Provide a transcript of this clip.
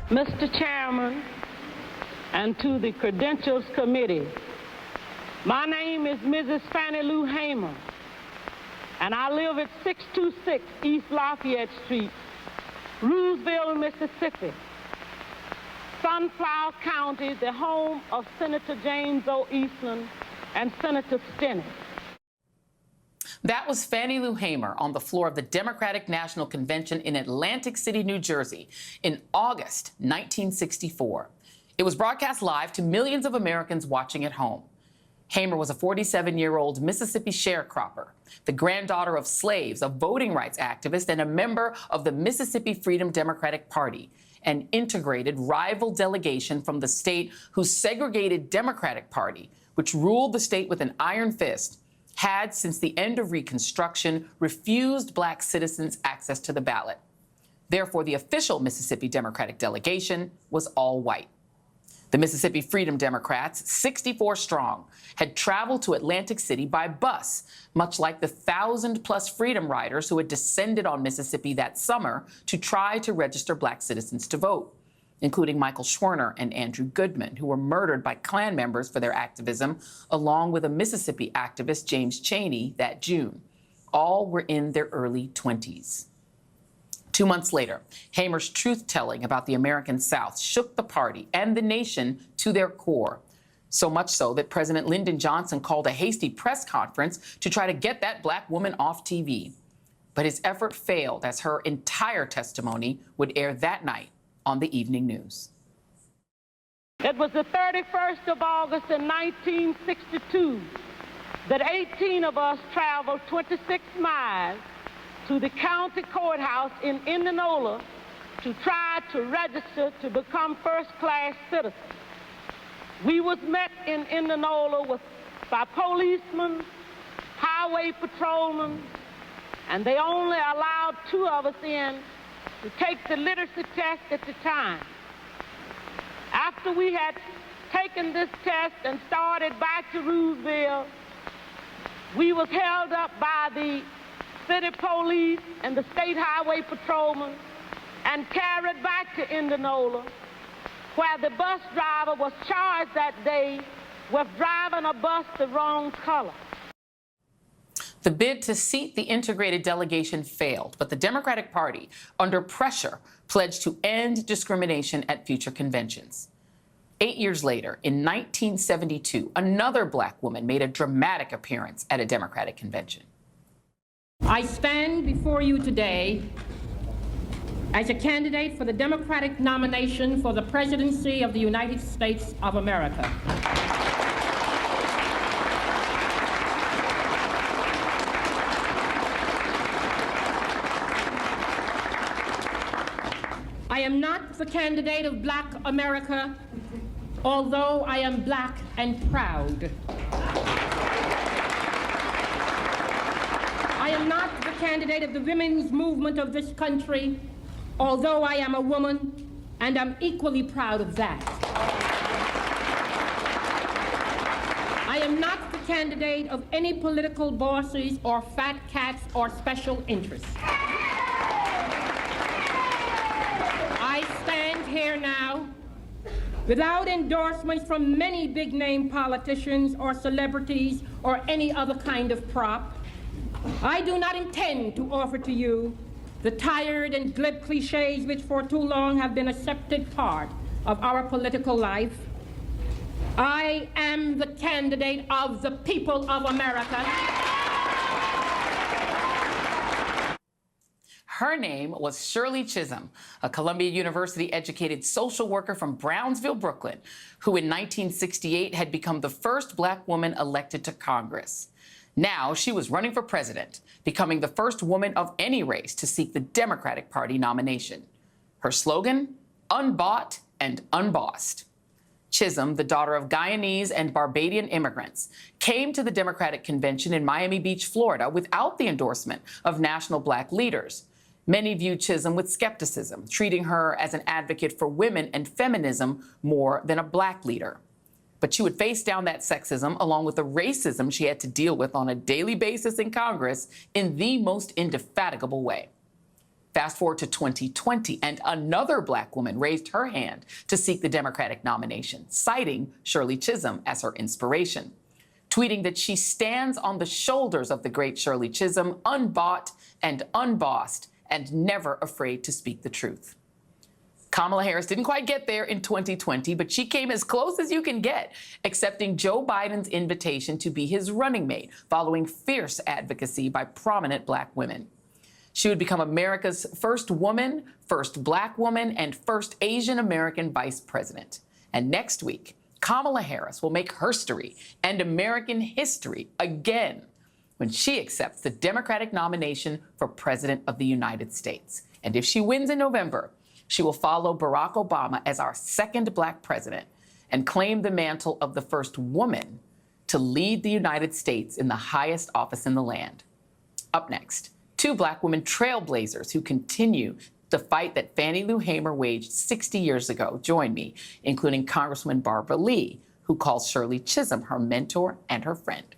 Mr. Chairman, and to the Credentials Committee, my name is Mrs. Fannie Lou Hamer, and I live at 626 East Lafayette Street, Roosevelt, Mississippi, Sunflower County, the home of Senator James O. Eastland and Senator Stennis. That was Fannie Lou Hamer on the floor of the Democratic National Convention in Atlantic City, New Jersey, in August 1964. It was broadcast live to millions of Americans watching at home. Hamer was a 47-year-old Mississippi sharecropper, the granddaughter of slaves, a voting rights activist, and a member of the Mississippi Freedom Democratic Party, an integrated rival delegation from the state whose segregated Democratic Party, which ruled the state with an iron fist, had, since the end of Reconstruction, refused black citizens access to the ballot. Therefore, the official Mississippi Democratic delegation was all white. The Mississippi Freedom Democrats, 64 strong, had traveled to Atlantic City by bus, much like the 1,000-plus Freedom Riders who had descended on Mississippi that summer to try to register black citizens to vote, including Michael Schwerner and Andrew Goodman, who were murdered by Klan members for their activism, along with a Mississippi activist, James Chaney, that June. All were in their early 20s. 2 months later, Hamer's truth-telling about the American South shook the party and the nation to their core, so much so that President Lyndon Johnson called a hasty press conference to try to get that black woman off TV. But his effort failed, as her entire testimony would air that night on the evening news. It was the 31st of August in 1962 that 18 of us traveled 26 miles to the county courthouse in Indianola to try to register to become first-class citizens. We was met in Indianola by policemen, highway patrolmen, and they only allowed 2 of us in to take the literacy test at the time. After we had taken this test and started back to Roosevelt, we was held up by the city police and the state highway patrolmen and carried back to Indianola, where the bus driver was charged that day with driving a bus the wrong color. The bid to seat the integrated delegation failed, but the Democratic Party, under pressure, pledged to end discrimination at future conventions. 8 years later, in 1972, another black woman made a dramatic appearance at a Democratic convention. I stand before you today as a candidate for the Democratic nomination for the presidency of the United States of America. I am not the candidate of Black America, although I am black and proud. I am not the candidate of the women's movement of this country, although I am a woman, and I'm equally proud of that. I am not the candidate of any political bosses or fat cats or special interests. I stand here now without endorsements from many big-name politicians or celebrities or any other kind of prop. I do not intend to offer to you the tired and glib cliches which for too long have been an accepted part of our political life. I am the candidate of the people of America. Her name was Shirley Chisholm, a Columbia University-educated social worker from Brownsville, Brooklyn, who in 1968 had become the first black woman elected to Congress. Now she was running for president, becoming the first woman of any race to seek the Democratic Party nomination. Her slogan, unbought and unbossed. Chisholm, the daughter of Guyanese and Barbadian immigrants, came to the Democratic Convention in Miami Beach, Florida, without the endorsement of national black leaders. Many viewed Chisholm with skepticism, treating her as an advocate for women and feminism more than a black leader. But she would face down that sexism along with the racism she had to deal with on a daily basis in Congress in the most indefatigable way. Fast forward to 2020, and another Black woman raised her hand to seek the Democratic nomination, citing Shirley Chisholm as her inspiration, tweeting that she stands on the shoulders of the great Shirley Chisholm, unbought and unbossed, and never afraid to speak the truth. Kamala Harris didn't quite get there in 2020, but she came as close as you can get, accepting Joe Biden's invitation to be his running mate, following fierce advocacy by prominent Black women. She would become America's first woman, first Black woman, and first Asian American vice president. And next week, Kamala Harris will make herstory and American history again when she accepts the Democratic nomination for President of the United States. And if she wins in November, she will follow Barack Obama as our second Black president and claim the mantle of the first woman to lead the United States in the highest office in the land. Up next, two Black women trailblazers who continue the fight that Fannie Lou Hamer waged 60 years ago join me, including Congresswoman Barbara Lee, who calls Shirley Chisholm her mentor and her friend.